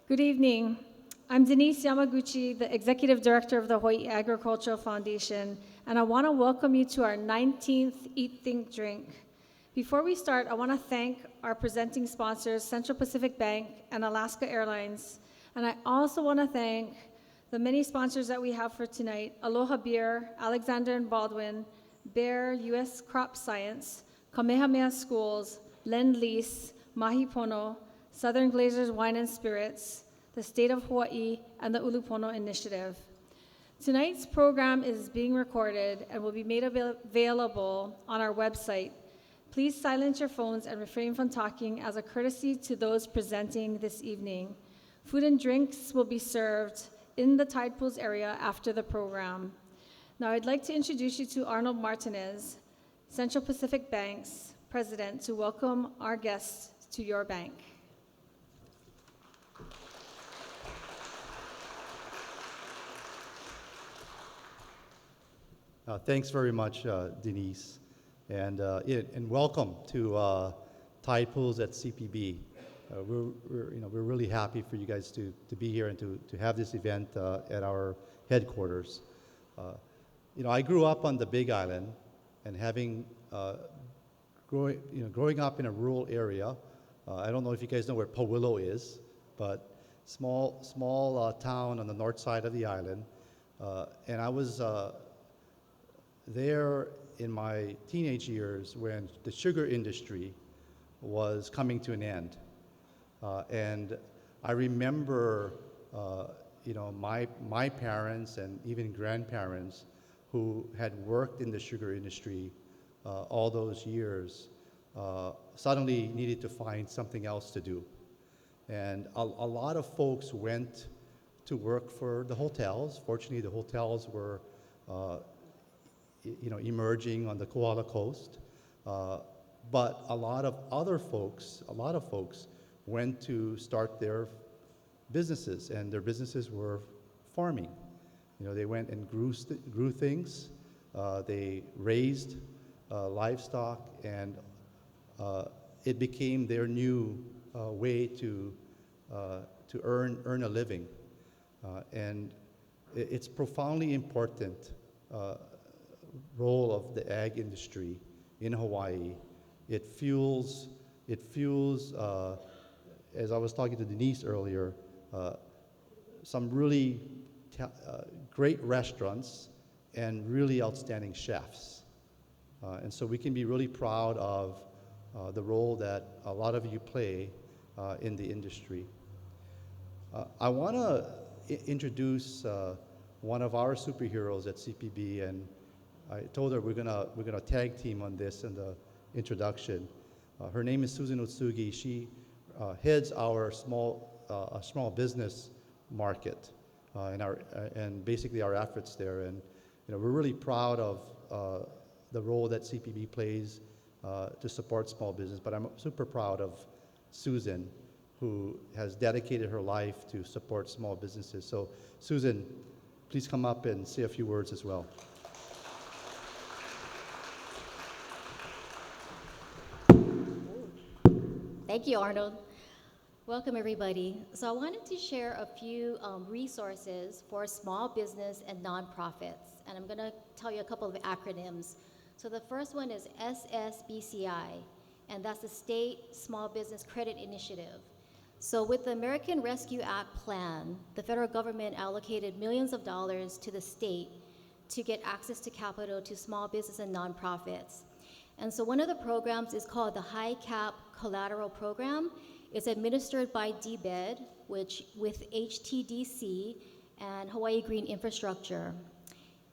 Good evening. I'm Denise Yamaguchi, the Executive Director of the Hawaii Agricultural Foundation, and I want to welcome you to our 19th Eat, Think, Drink. Before we start, I want to thank our presenting sponsors, Central Pacific Bank and Alaska Airlines, and I also want to thank the many sponsors that we have for tonight: Aloha Beer, Alexander and Baldwin, Bayer U.S. Crop Science, Kamehameha Schools, Lend-Lease, Mahi Pono, Southern Glazers Wine and Spirits, the State of Hawaii, and the Ulupono Initiative. Tonight's program is being recorded and will be made available on our website. Please silence your phones and refrain from talking as a courtesy to those presenting this evening. Food and drinks will be served in the tide pools area after the program. Now I'd like to introduce you to Arnold Martinez, Central Pacific Bank's president, to welcome our guests to your bank. Thanks very much, Denise, and welcome to Tide Pools at CPB. We're really happy for you guys to be here and to have this event at our headquarters. I grew up on the Big Island, and growing up in a rural area. I don't know if you guys know where Powillo is, but small town on the north side of the island, and I was there in my teenage years when the sugar industry was coming to an end. And I remember, my parents and even grandparents who had worked in the sugar industry all those years suddenly needed to find something else to do. And a lot of folks went to work for the hotels. Fortunately, the hotels were emerging on the Koala Coast. But a lot of folks went to start their businesses, and their businesses were farming. They went and grew things. They raised livestock, and it became their new way to earn a living. And it's profoundly important role of the ag industry in Hawaii. It fuels, as I was talking to Denise earlier, some really great restaurants and really outstanding chefs. And so we can be really proud of the role that a lot of you play in the industry. I want to introduce one of our superheroes at CPB, and I told her we're gonna tag team on this in the introduction. Her name is Susan Otsugi. She heads our small business market and basically our efforts there. And we're really proud of the role that CPB plays to support small business. But I'm super proud of Susan, who has dedicated her life to support small businesses. So Susan, please come up and say a few words as well. Thank you, Arnold. Welcome, everybody. So I wanted to share a few resources for small business and nonprofits, and I'm going to tell you a couple of acronyms. So the first one is SSBCI, and that's the State Small Business Credit Initiative. So with the American Rescue Act plan, the federal government allocated millions of dollars to the state to get access to capital to small business and nonprofits. And so one of the programs is called the High Cap Collateral Program. It's administered by DBED, with HTDC and Hawaii Green Infrastructure.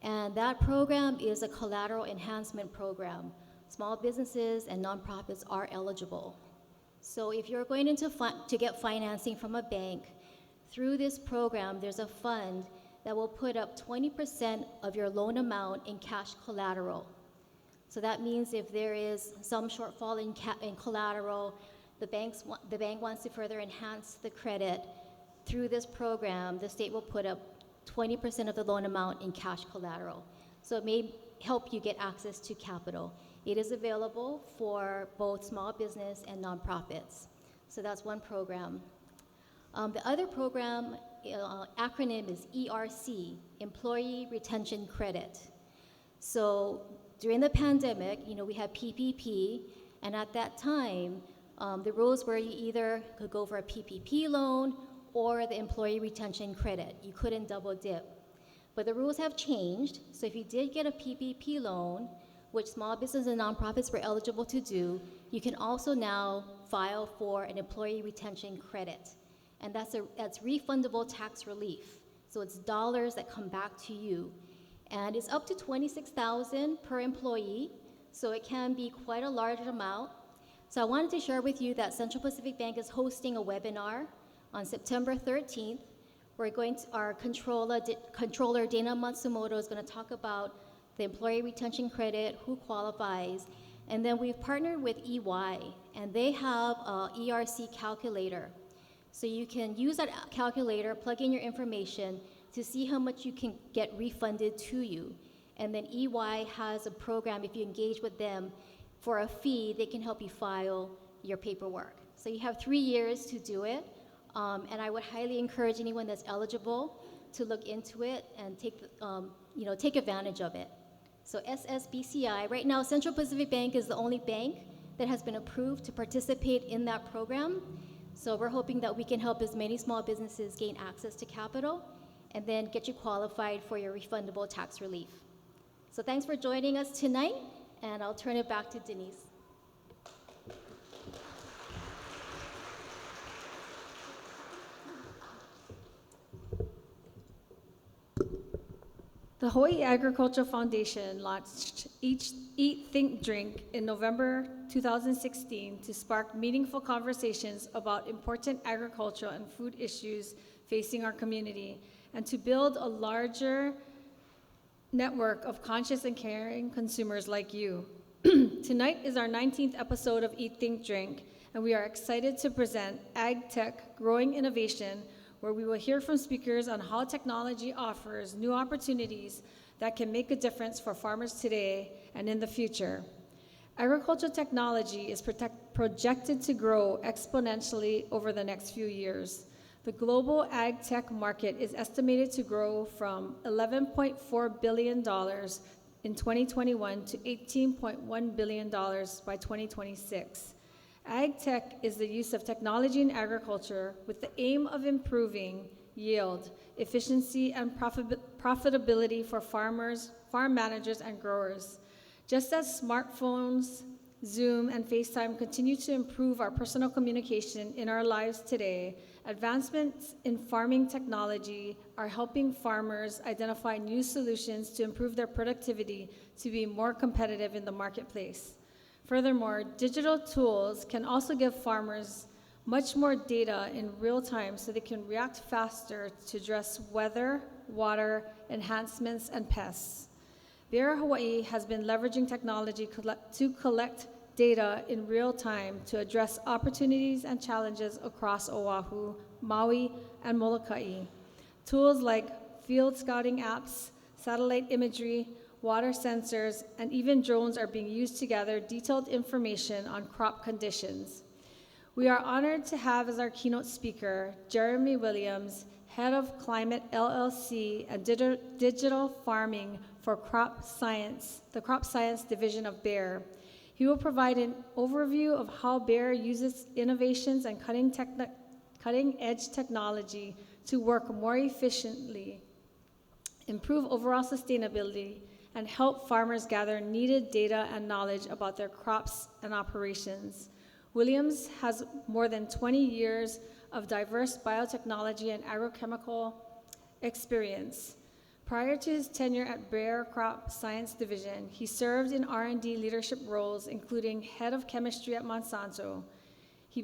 And that program is a collateral enhancement program. Small businesses and nonprofits are eligible. So if you're going to get financing from a bank, through this program, there's a fund that will put up 20% of your loan amount in cash collateral. So that means if there is some shortfall in collateral, the bank wants to further enhance the credit. Through this program, the state will put up 20% of the loan amount in cash collateral. So it may help you get access to capital. It is available for both small business and nonprofits. So that's one program. The other program acronym is ERC, Employee Retention Credit. So during the pandemic, we had PPP, and at that time, the rules were you either could go for a PPP loan or the employee retention credit. You couldn't double dip. But the rules have changed, so if you did get a PPP loan, which small business and nonprofits were eligible to do, you can also now file for an employee retention credit. And that's refundable tax relief. So it's dollars that come back to you. And it's up to $26,000 per employee, so it can be quite a large amount. So I wanted to share with you that Central Pacific Bank is hosting a webinar on September 13th. Our controller Dana Matsumoto is going to talk about the employee retention credit, who qualifies, and then we've partnered with EY, and they have a ERC calculator. So you can use that calculator, plug in your information to see how much you can get refunded to you. And then EY has a program, if you engage with them, for a fee, they can help you file your paperwork. So you have 3 years to do it, and I would highly encourage anyone that's eligible to look into it and take advantage of it. So SSBCI, right now Central Pacific Bank is the only bank that has been approved to participate in that program. So we're hoping that we can help as many small businesses gain access to capital and then get you qualified for your refundable tax relief. So thanks for joining us tonight, and I'll turn it back to Denise. The Hawaii Agricultural Foundation launched Eat, Think, Drink in November 2016 to spark meaningful conversations about important agricultural and food issues facing our community, and to build a larger network of conscious and caring consumers like you. Tonight is our 19th episode of Eat, Think, Drink, and we are excited to present AgTech, Growing Innovation, where we will hear from speakers on how technology offers new opportunities that can make a difference for farmers today and in the future. Agricultural technology is projected to grow exponentially over the next few years. The global ag tech market is estimated to grow from $11.4 billion in 2021 to $18.1 billion by 2026. Ag tech is the use of technology in agriculture with the aim of improving yield, efficiency, and profitability for farmers, farm managers, and growers. Just as smartphones, Zoom, and FaceTime continue to improve our personal communication in our lives today, advancements in farming technology are helping farmers identify new solutions to improve their productivity to be more competitive in the marketplace. Furthermore, digital tools can also give farmers much more data in real time so they can react faster to address weather, water, enhancements, and pests. Bear Hawaii has been leveraging technology to collect data in real time to address opportunities and challenges across Oahu, Maui, and Molokai. Tools like field scouting apps, satellite imagery, water sensors, and even drones are being used to gather detailed information on crop conditions. We are honored to have as our keynote speaker, Jeremy Williams, Head of Climate LLC and Digital Farming for Crop Science, the Crop Science Division of Bayer. He will provide an overview of how Bayer uses innovations and cutting-edge technology to work more efficiently, improve overall sustainability, and help farmers gather needed data and knowledge about their crops and operations. Williams has more than 20 years of diverse biotechnology and agrochemical experience. Prior to his tenure at Bayer Crop Science Division, he served in R&D leadership roles, including head of chemistry at Monsanto. He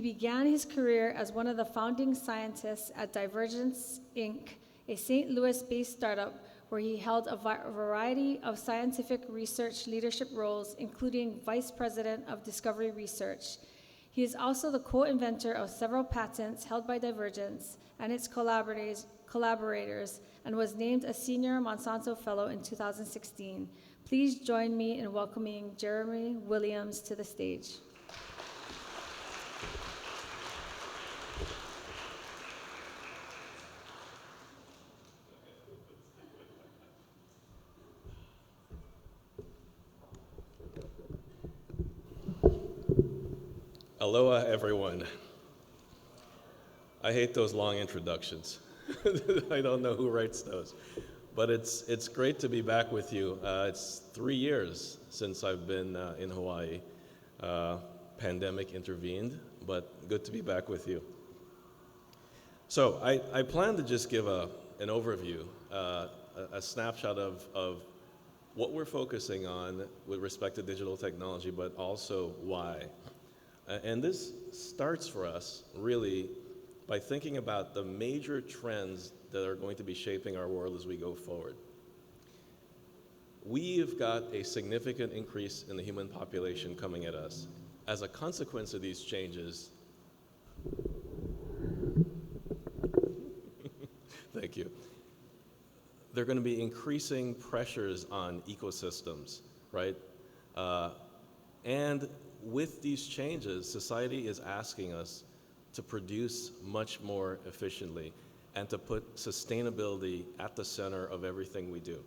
began his career as one of the founding scientists at Divergence, Inc., a St. Louis-based startup where he held a variety of scientific research leadership roles, including Vice President of Discovery Research. He is also the co-inventor of several patents held by Divergence and its collaborators, and was named a Senior Monsanto Fellow in 2016. Please join me in welcoming Jeremy Williams to the stage. Aloha, everyone. I hate those long introductions. I don't know who writes those. But it's great to be back with you. It's 3 years since I've been in Hawaii. Pandemic intervened, but good to be back with you. So I plan to just give an overview, a snapshot of what we're focusing on with respect to digital technology, but also why. And this starts for us really by thinking about the major trends that are going to be shaping our world as we go forward. We've got a significant increase in the human population coming at us. As a consequence of these changes, thank you, there are going to be increasing pressures on ecosystems, right? And with these changes, society is asking us to produce much more efficiently and to put sustainability at the center of everything we do.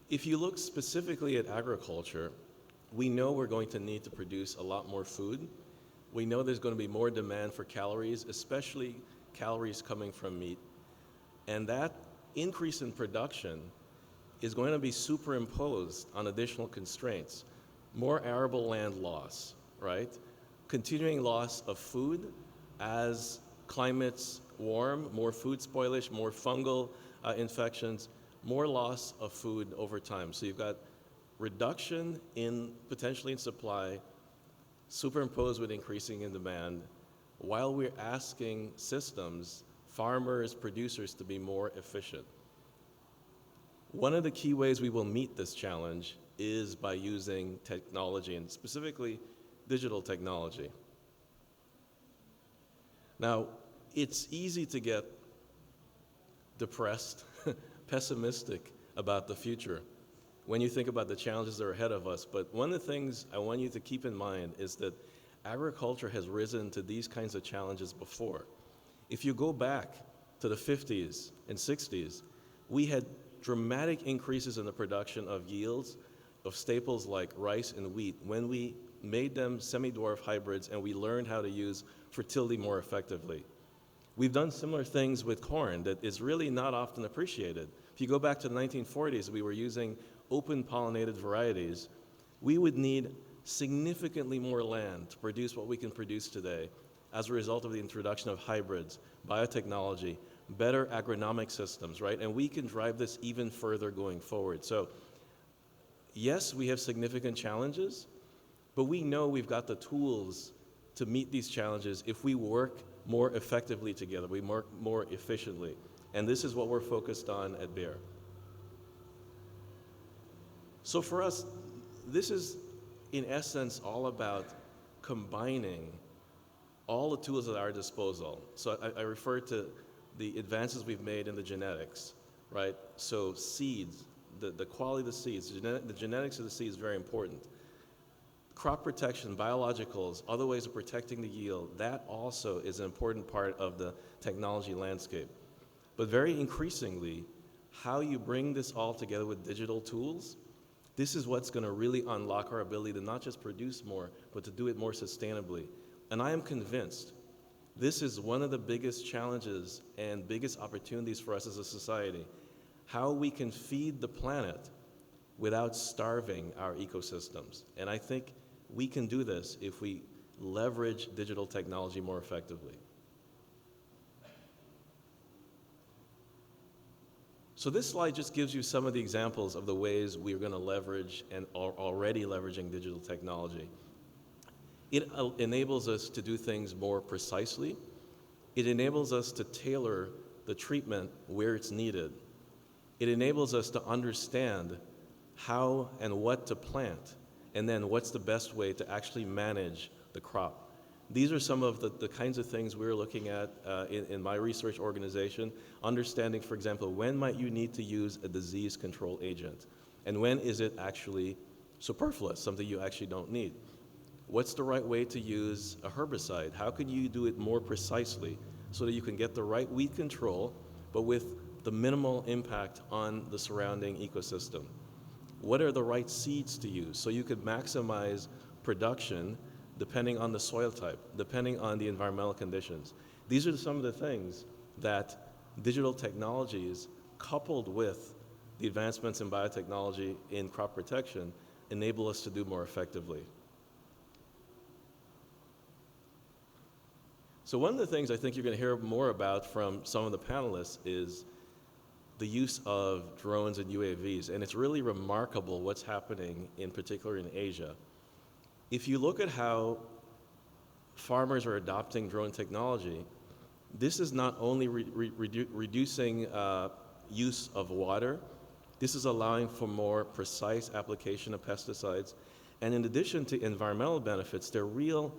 If you look specifically at agriculture, we know we're going to need to produce a lot more food. We know there's going to be more demand for calories, especially calories coming from meat. And that increase in production is going to be superimposed on additional constraints. More arable land loss, right? Continuing loss of food as climates warm, more food spoilage, more fungal infections, more loss of food over time. So you've got reduction potentially in supply, superimposed with increasing in demand, while we're asking systems, farmers, producers to be more efficient. One of the key ways we will meet this challenge is by using technology, and specifically digital technology. Now, it's easy to get depressed, pessimistic about the future when you think about the challenges that are ahead of us. But one of the things I want you to keep in mind is that agriculture has risen to these kinds of challenges before. If you go back to the 50s and 60s, we had dramatic increases in the production of yields of staples like rice and wheat when we made them semi-dwarf hybrids and we learned how to use fertility more effectively. We've done similar things with corn that is really not often appreciated. If you go back to the 1940s, we were using open pollinated varieties. We would need significantly more land to produce what we can produce today as a result of the introduction of hybrids, biotechnology, better agronomic systems, right? And we can drive this even further going forward. So yes, we have significant challenges, but we know we've got the tools to meet these challenges if we work more effectively together, we work more efficiently. And this is what we're focused on at Bayer. So for us, this is in essence all about combining all the tools at our disposal. So I refer to the advances we've made in the genetics, right? So seeds, the quality of the seeds, the genetics of the seeds is very important. Crop protection, biologicals, other ways of protecting the yield, that also is an important part of the technology landscape. But very increasingly, how you bring this all together with digital tools, this is what's going to really unlock our ability to not just produce more, but to do it more sustainably. And I am convinced this is one of the biggest challenges and biggest opportunities for us as a society, how we can feed the planet without starving our ecosystems. And I think we can do this if we leverage digital technology more effectively. So this slide just gives you some of the examples of the ways we're going to leverage and are already leveraging digital technology. It enables us to do things more precisely. It enables us to tailor the treatment where it's needed. It enables us to understand how and what to plant, and then what's the best way to actually manage the crop. These are some of the kinds of things we're looking at in my research organization, understanding, for example, when might you need to use a disease control agent, and when is it actually superfluous, something you actually don't need. What's the right way to use a herbicide? How can you do it more precisely so that you can get the right weed control, but with the minimal impact on the surrounding ecosystem? What are the right seeds to use so you could maximize production depending on the soil type, depending on the environmental conditions. These are some of the things that digital technologies coupled with the advancements in biotechnology in crop protection enable us to do more effectively. So one of the things I think you're going to hear more about from some of the panelists is the use of drones and UAVs, and it's really remarkable what's happening, in particular in Asia. If you look at how farmers are adopting drone technology, this is not only reducing use of water, this is allowing for more precise application of pesticides, and in addition to environmental benefits, there are real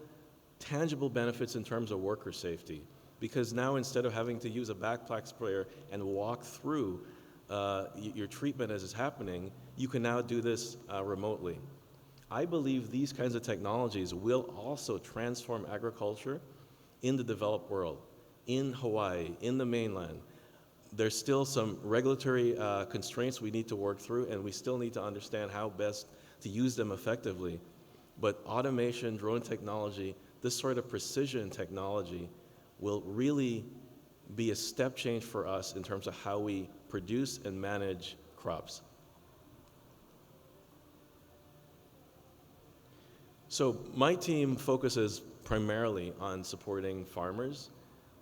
tangible benefits in terms of worker safety, because now instead of having to use a backpack sprayer and walk through your treatment as it's happening, you can now do this remotely. I believe these kinds of technologies will also transform agriculture in the developed world, in Hawaii, in the mainland. There's still some regulatory constraints we need to work through, and we still need to understand how best to use them effectively. But automation, drone technology, this sort of precision technology will really be a step change for us in terms of how we produce and manage crops. So my team focuses primarily on supporting farmers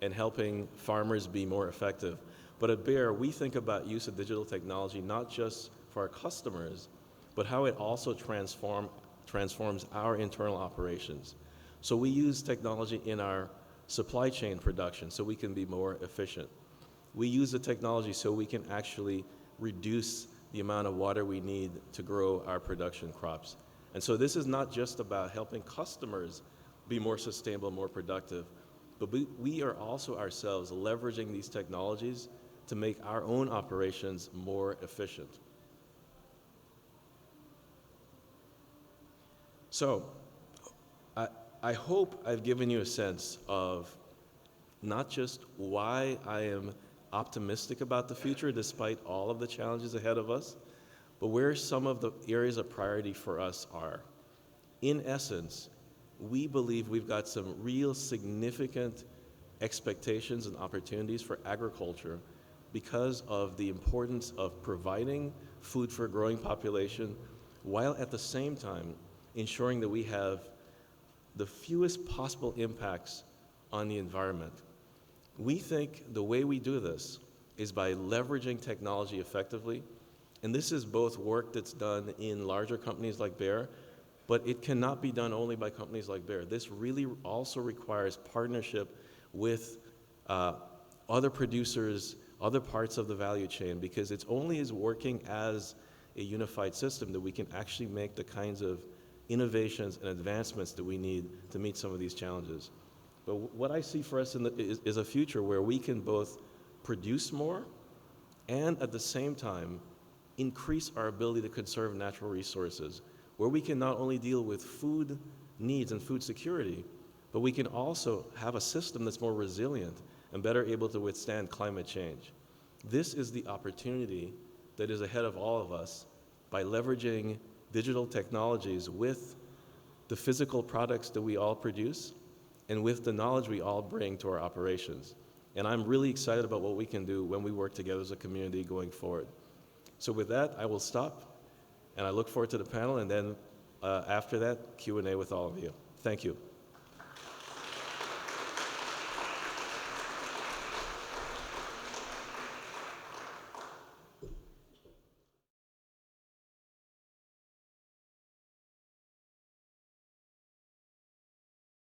and helping farmers be more effective. But at Bayer, we think about use of digital technology not just for our customers, but how it also transforms our internal operations. So we use technology in our supply chain production so we can be more efficient. We use the technology so we can actually reduce the amount of water we need to grow our production crops. And so this is not just about helping customers be more sustainable, more productive, but we are also ourselves leveraging these technologies to make our own operations more efficient. So I hope I've given you a sense of not just why I am optimistic about the future despite all of the challenges ahead of us, but where some of the areas of priority for us are. In essence, we believe we've got some real significant expectations and opportunities for agriculture because of the importance of providing food for a growing population, while at the same time ensuring that we have the fewest possible impacts on the environment. We think the way we do this is by leveraging technology effectively, and this is both work that's done in larger companies like Bayer, but it cannot be done only by companies like Bayer. This really also requires partnership with other producers, other parts of the value chain, because it's only as working as a unified system that we can actually make the kinds of innovations and advancements that we need to meet some of these challenges. But what I see for us is a future where we can both produce more and at the same time increase our ability to conserve natural resources, where we can not only deal with food needs and food security, but we can also have a system that's more resilient and better able to withstand climate change. This is the opportunity that is ahead of all of us by leveraging digital technologies with the physical products that we all produce and with the knowledge we all bring to our operations. And I'm really excited about what we can do when we work together as a community going forward. So with that, I will stop, and I look forward to the panel, and then after that, Q&A with all of you. Thank you.